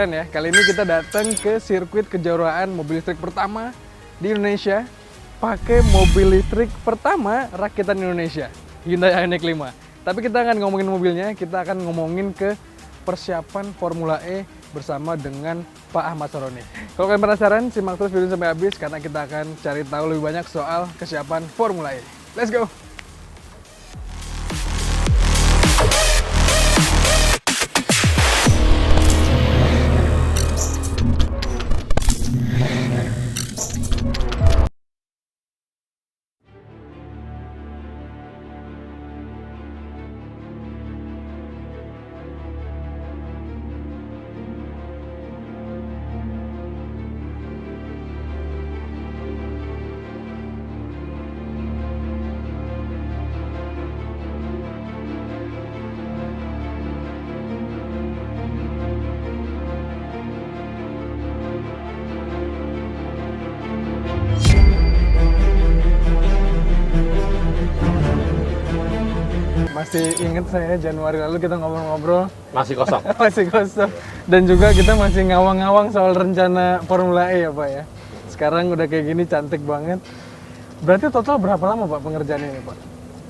penasaran ya? Kali ini kita datang ke sirkuit kejuaraan mobil listrik pertama di Indonesia, pakai mobil listrik pertama rakitan Indonesia, Hyundai Ioniq 5. Tapi kita akan ngomongin mobilnya, kita akan ngomongin ke persiapan Formula E bersama dengan Pak Ahmad Saroni. Kalau kalian penasaran, simak terus video sampai habis karena kita akan cari tahu lebih banyak soal kesiapan Formula E. Let's go! Masih inget saya Januari lalu kita ngobrol-ngobrol. Masih kosong. Masih kosong. Dan juga kita masih ngawang-ngawang soal rencana Formula E ya Pak ya. Sekarang udah kayak gini cantik banget. Berarti total berapa lama Pak pengerjaan ini Pak?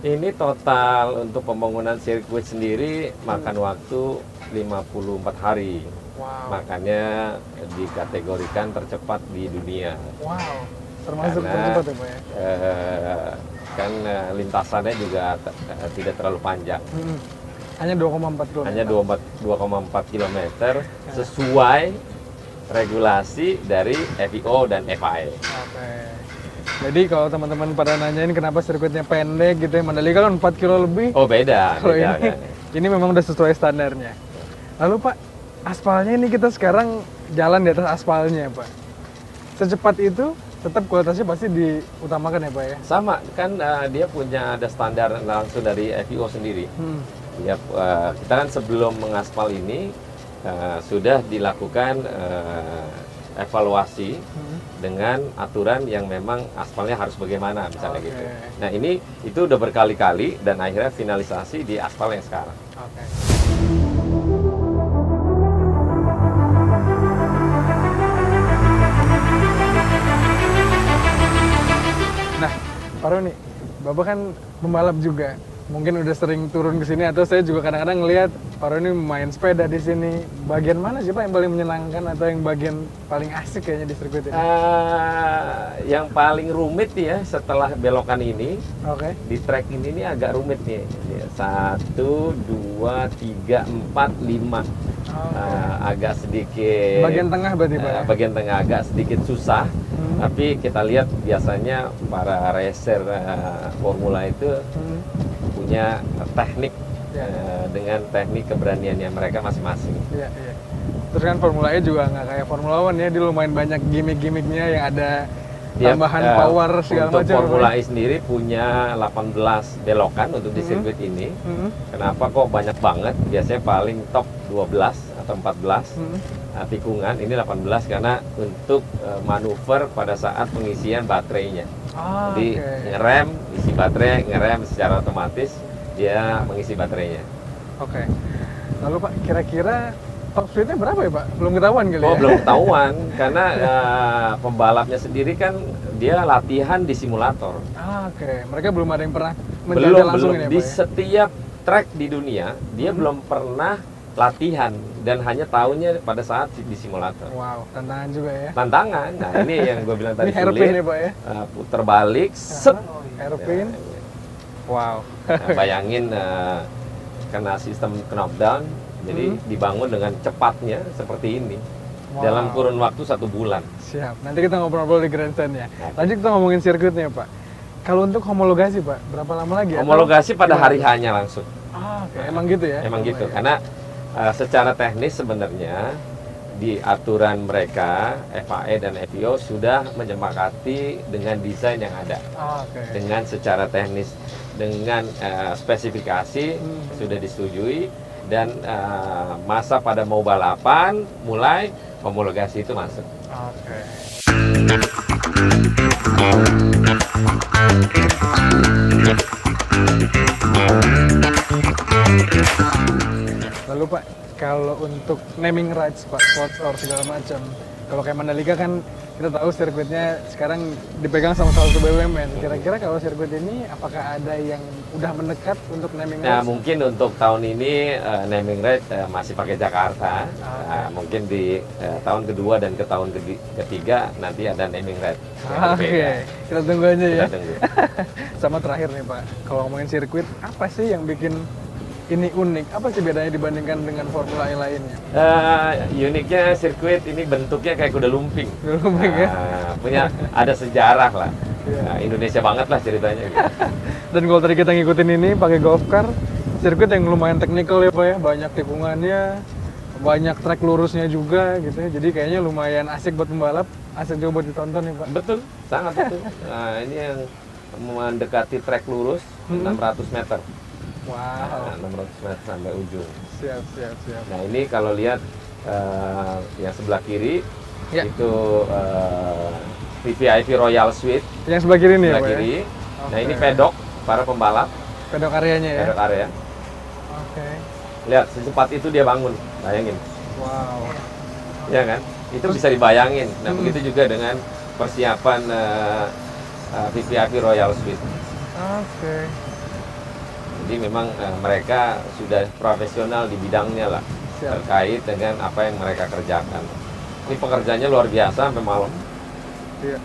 Ini total untuk pembangunan sirkuit sendiri makan waktu 54 hari. Wow. Makanya dikategorikan tercepat di dunia. Wow. Termasuk Karena, tercepat ya Pak ya? Kan lintasannya juga tidak terlalu panjang. Hanya 2,4 km. Hanya 2,4 km sesuai regulasi dari FIO dan FIA. Oke. Jadi kalau teman-teman pada nanyain kenapa sirkuitnya pendek gitu ya, Mandalika kan 4 kilo lebih. Oh beda, Kalau beda ini, kan. ini memang udah sesuai standarnya. Lalu Pak, aspalnya ini kita sekarang jalan di atas aspalnya Pak. Secepat itu tetap kualitasnya pasti diutamakan ya Pak ya? Sama, kan dia punya ada standar langsung dari FIO sendiri. Ya, kita kan sebelum mengaspal ini sudah dilakukan evaluasi dengan aturan yang memang aspalnya harus bagaimana misalnya gitu. Nah ini itu udah berkali-kali dan akhirnya finalisasi di aspal yang sekarang. Oke. Nah, Pak Roni, Bapak kan pembalap juga. Mungkin udah sering turun ke sini atau saya juga kadang-kadang ngelihat Pak Roni main sepeda di sini. Bagian mana sih Pak yang paling menyenangkan atau yang bagian paling asik kayaknya di sirkuit ini? Yang paling rumit ya setelah belokan ini, di track ini agak rumit nih. 1, 2, 3, 4, 5. Agak sedikit. Bagian tengah berarti Pak? Bagian tengah agak sedikit susah. Tapi kita lihat biasanya para racer Formula itu punya teknik dengan teknik keberaniannya mereka masing-masing. Iya. Terus kan Formula E juga nggak kayak Formula One ya, dia lumayan banyak gimmick-gimmicknya yang ada tambahan power segala macam. Untuk Formula E sendiri punya 18 belokan untuk di sirkuit ini. Kenapa kok banyak banget? Biasanya paling top 12 atau 14 tikungan, ini 18 karena untuk manuver pada saat pengisian baterainya. Jadi ngerem, isi baterai, ngerem secara otomatis dia mengisi baterainya. Oke. Lalu Pak, kira-kira top speednya berapa ya Pak? Belum ketahuan kali ya? Belum ketahuan karena pembalapnya sendiri kan dia latihan di simulator. Oke. Mereka belum ada yang pernah menjajal langsung ini ya Pak? Di setiap track di dunia dia belum pernah latihan dan hanya tahunya pada saat di simulator. Wow, tantangan juga ya. Tantangan. Nah, ini yang gue bilang tadi ini hairpin ya, Pak ya? Puter balik, set. Hairpin. Wow. Nah, bayangin kena sistem knockdown, jadi dibangun dengan cepatnya seperti ini. Dalam kurun waktu 1 bulan. Siap. Nanti kita ngobrol-ngobrol di grandstand ya. Lanjut kita ngomongin sirkuitnya Pak. Kalau untuk homologasi Pak, berapa lama lagi? Homologasi pada hari hanya langsung. Oke. Emang gitu ya? Emang gitu, karena secara teknis sebenarnya di aturan mereka FIA dan FIO sudah menyepakati dengan desain yang ada, dengan secara teknis, dengan spesifikasi sudah disetujui dan masa pada mau balapan mulai homologasi itu masuk. Lalu Lalu Pak, kalau untuk naming rights Pak, sponsor segala macam, kalau kayak Mandalika kan kita tahu sirkuitnya sekarang dipegang sama salah satu BUMN. Kira-kira kalau sirkuit ini apakah ada yang udah mendekat untuk naming Nah, rights? mungkin untuk tahun ini naming right masih pakai Jakarta. Mungkin di tahun kedua dan ke tahun ketiga nanti ada naming right. Oke, kita tunggu aja ya. Kita tunggu. Sama terakhir nih Pak, kalau ngomongin sirkuit, apa sih yang bikin ini unik? Apa sih bedanya dibandingkan dengan Formula E lainnya? Uniknya sirkuit ini bentuknya kayak kuda lumping. Kuda lumping ya? Punya ada sejarah lah. Iya. Indonesia banget lah ceritanya. Gitu. Dan kalau tadi kita ngikutin ini pakai golf car, sirkuit yang lumayan teknikal ya Pak ya, banyak tikungannya, banyak trek lurusnya juga gitu ya. Jadi kayaknya lumayan asik buat pembalap, asik juga buat ditonton ya Pak. Betul, sangat betul. Nah, ini yang mendekati trek lurus 600 meter. Wow. Nah, 600 meter sampai ujung. Siap. Nah, ini kalau lihat yang sebelah kiri Ya. itu VVIP Royal Suite. Yang sebelah kiri nih ya Sebelah Pak ya? kiri. Nah, Oke. ini pedok para pembalap, Pedok areanya ya? pedok area. Oke. Lihat, secepat itu dia bangun. Bayangin. Wow. Ya kan? Itu bisa dibayangin. Nah, begitu juga dengan persiapan VVIP Royal Suite. Oke. Jadi memang mereka sudah profesional di bidangnya lah. Siap. Terkait dengan apa yang mereka kerjakan. Ini pekerjaannya luar biasa sampai malam. Iya.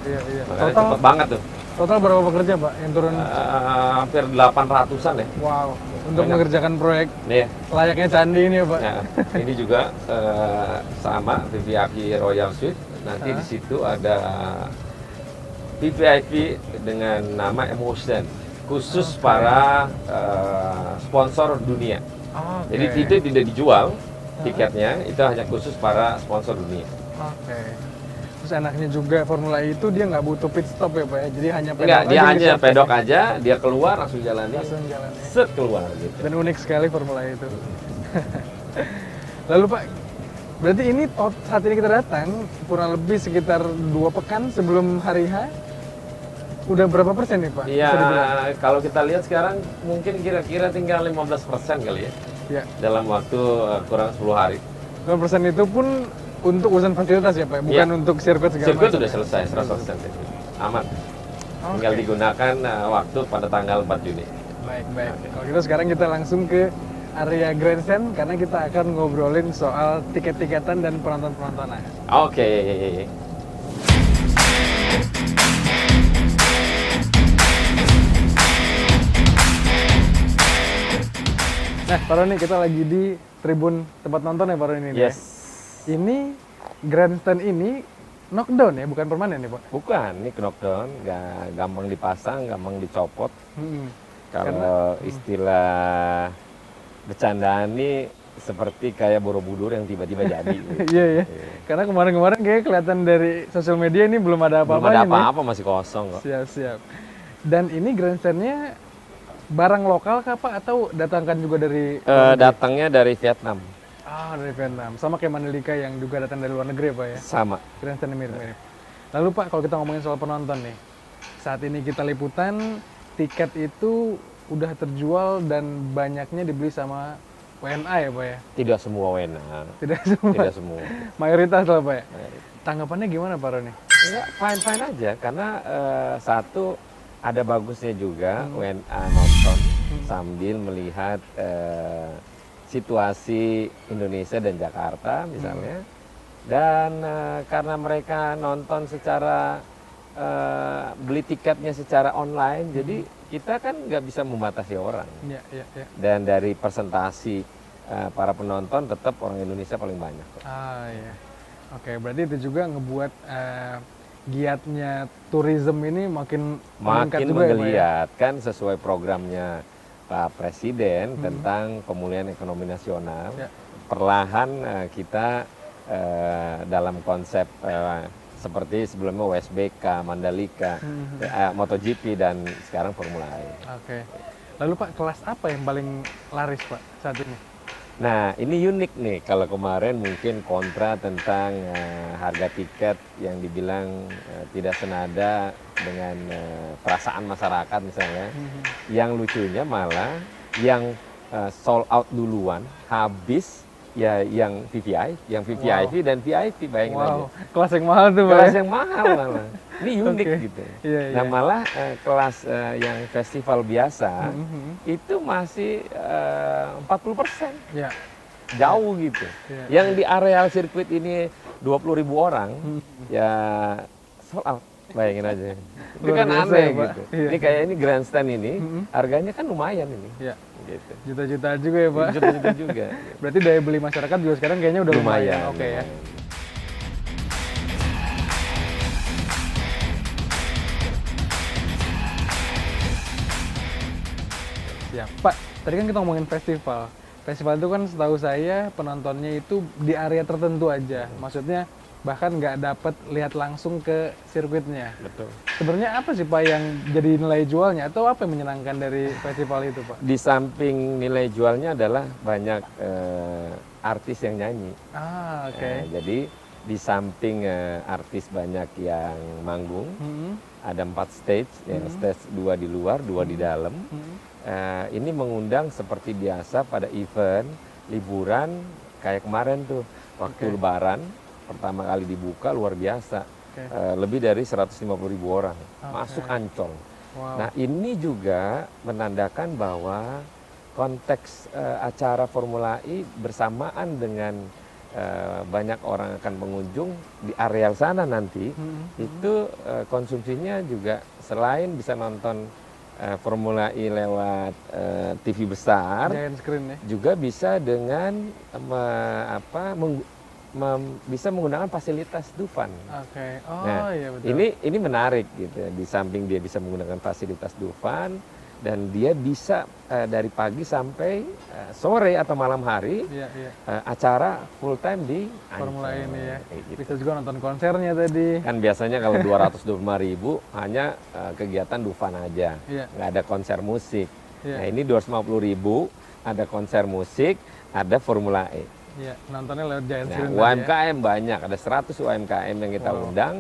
Makanya cepet banget tuh. Total berapa pekerja Pak yang turun? Hampir 800-an ya. Wow. Untuk Banyak. mengerjakan proyek Nih, layaknya candi ini ya Pak. ya, ini juga sama VVIP Royal Suite. Nanti di situ ada VVIP dengan nama Emotion, khusus para sponsor dunia. Oke. Jadi itu tidak dijual tiketnya, itu hanya khusus para sponsor dunia. Oke. Terus enaknya juga Formula E itu dia nggak butuh pit stop ya Pak ya. Jadi hanya pedok Enggak, dia aja hanya di-stop pedok ya. aja, dia keluar langsung jalani, Langsung jalannya. set keluar gitu. Dan unik sekali Formula E itu. Lalu Pak, berarti ini saat ini kita datang kurang lebih sekitar 2 pekan sebelum hari H. Udah berapa persen nih Pak? Iya, Bisa dibilang? kalau kita lihat sekarang mungkin kira-kira tinggal 15% kali ya. Ya. Dalam waktu kurang 10 hari. 5% itu pun untuk urusan fasilitas ya Pak, bukan Iya. untuk sirkuit segala Sirkuit macam. sudah selesai 100% itu. Aman. Oke. Tinggal digunakan waktu pada tanggal 4 Juni. Baik. Kalau gitu sekarang kita langsung ke area grandstand karena kita akan ngobrolin soal tiket-tiketan dan penonton-penontonan. Oke. Nah, Pak Roni, kita lagi di tribun tempat nonton ya Pak Roni ini. Yes. Ini grandstand ini knockdown ya, bukan permanen ya Pak? Bukan, ini knockdown, nggak gampang dipasang, gampang dicopot. Hmm. Kalau istilah bercandaan ini seperti kayak Borobudur yang tiba-tiba jadi. gitu. Iya. Karena kemarin-kemarin kayak kelihatan dari sosial media ini belum ada Belum apa-apanya ada nih. apa-apa, masih kosong kok. Siap. Dan ini grandstandnya barang lokal kah Pak atau datangkan juga dari Datangnya dari Vietnam, dari Vietnam. Sama kayak Mandalika yang juga datang dari luar negeri ya Pak ya. sama. Grandstandnya mirip-mirip. Lalu Pak, kalau kita ngomongin soal penonton nih. Saat ini kita liputan, tiket itu udah terjual dan banyaknya dibeli sama WNA ya Pak ya. Tidak semua wena, Tidak semua. tidak semua. Mayoritas lah Pak ya. Tanggapannya gimana Pak Roni? Ya, fine-fine aja, karena satu ada bagusnya juga WNA nonton sambil melihat situasi Indonesia dan Jakarta misalnya. Dan karena mereka nonton secara beli tiketnya secara online, jadi kita kan nggak bisa membatasi orang. Iya. Dan dari presentasi para penonton tetap orang Indonesia paling banyak. Iya. Oke, berarti itu juga ngebuat giatnya tourism ini makin meningkat Makin juga ya Pak ya? menggeliat kan sesuai programnya Pak Presiden tentang pemulihan ekonomi nasional. Ya. Perlahan kita dalam konsep seperti sebelumnya USBK, Mandalika, MotoGP dan sekarang Formula E. Oke. Lalu Pak, kelas apa yang paling laris Pak saat ini? Nah, ini unik nih. Kalau kemarin mungkin kontra tentang harga tiket yang dibilang tidak senada dengan perasaan masyarakat misalnya. Yang lucunya malah yang sold out duluan, habis ya yang VVIP dan VIP, bayangin aja. Wow, kelas yang mahal tuh Pak. Kelas yang mahal malah. Ini unik Oke. gitu. Iya, Nah iya. malah kelas yang festival biasa Mhm. itu masih 40%. Ya. Jauh gitu. Iya. Yang di areal sirkuit ini 20.000 orang, Mhm. ya sold out. Bayangin aja. Itu Luar kan biasa aneh ya, Pak. gitu. Iya. Ini kayak ini grandstand ini, Mhm. harganya kan lumayan ini. Ya. Gitu. Juta-juta juga ya Pak. Juta-juta juga. Berarti daya beli masyarakat juga sekarang kayaknya udah lumayan. Oke ya. lumayan. Siap. Pak, tadi kan kita ngomongin festival. Festival itu kan setahu saya penontonnya itu di area tertentu aja. Maksudnya bahkan nggak dapat lihat langsung ke sirkuitnya. Betul. Sebenarnya apa sih Pak yang jadi nilai jualnya atau apa yang menyenangkan dari festival itu Pak? Di samping nilai jualnya adalah banyak artis yang nyanyi. Ah, oke. Jadi di samping artis banyak yang manggung, Mhm, ada 4 stage, ya, stage 2 di luar, 2 di dalam. mhm. Ini mengundang seperti biasa pada event liburan kayak kemarin tuh waktu Oke. Lebaran pertama kali dibuka luar biasa. Oke. Lebih dari 150.000 orang Oke. masuk Ancol. Wow. Nah ini juga menandakan bahwa konteks acara Formula E bersamaan dengan banyak orang akan mengunjung di areal sana nanti, Mhm. itu konsumsinya juga selain bisa nonton Formula E lewat TV besar, Giant screen ya. juga bisa dengan bisa menggunakan fasilitas Dufan. Oke. Oh Nah, iya betul. ini menarik gitu ya. Di samping dia bisa menggunakan fasilitas Dufan dan dia bisa dari pagi sampai sore atau malam hari Iya, iya. acara full time di Formula Ancol. ini ya. Kayak gitu. Bisa juga nonton konsernya tadi. Kan biasanya kalau 225.000 hanya kegiatan Dufan aja, Iya. nggak ada konser musik. Iya. Nah ini 250.000 ada konser musik, ada Formula E. Iya, nontonnya lewat giant Nah, screen tadi ya. UMKM banyak, ada 100 UMKM yang kita Wow. undang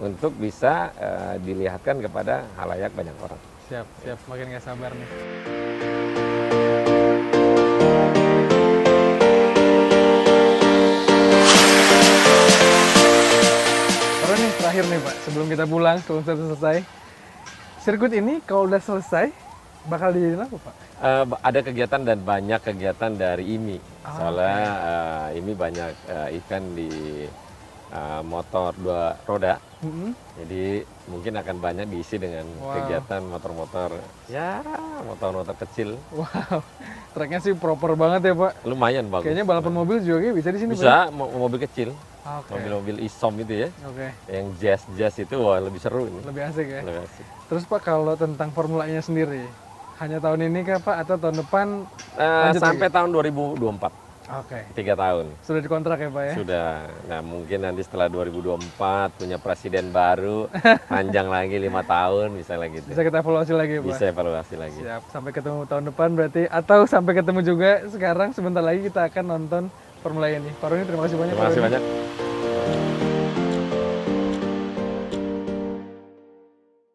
untuk bisa dilihatkan kepada halayak banyak orang. Siap, siap. Makin nggak sabar nih. Terus nih terakhir nih Pak, sebelum kita pulang, sebelum selesai. Sirkuit ini kalau udah selesai, bakal dijadiin apa Pak? Ada kegiatan dan banyak kegiatan dari IMI. Ah, Soalnya IMI banyak event di motor 2 roda. Mhm. Jadi mungkin akan banyak diisi dengan Wow. kegiatan motor-motor, ya motor-motor kecil. Wow, tracknya sih proper banget ya Pak. Lumayan bagus. Kayaknya balapan mobil juga bisa di sini Pak. Bisa, mobil kecil, Oke. mobil-mobil isom itu ya. Oke, Yang jazz itu wah lebih seru ini. lebih asik ya. Lebih asik. Terus Pak kalau tentang formulanya sendiri, hanya tahun ini kah Pak atau tahun depan? Lanjut Sampai tahun 2024, Oke, 3 tahun. sudah dikontrak ya Pak ya? Sudah. Nah mungkin nanti setelah 2024 punya presiden baru, panjang lagi 5 tahun misalnya gitu. Bisa kita evaluasi lagi ya Pak? Bisa evaluasi lagi. Siap, sampai ketemu tahun depan berarti, atau sampai ketemu juga sekarang sebentar lagi kita akan nonton Formula E ini. Pak Roni terima kasih banyak. Terima Pak kasih Roni. banyak.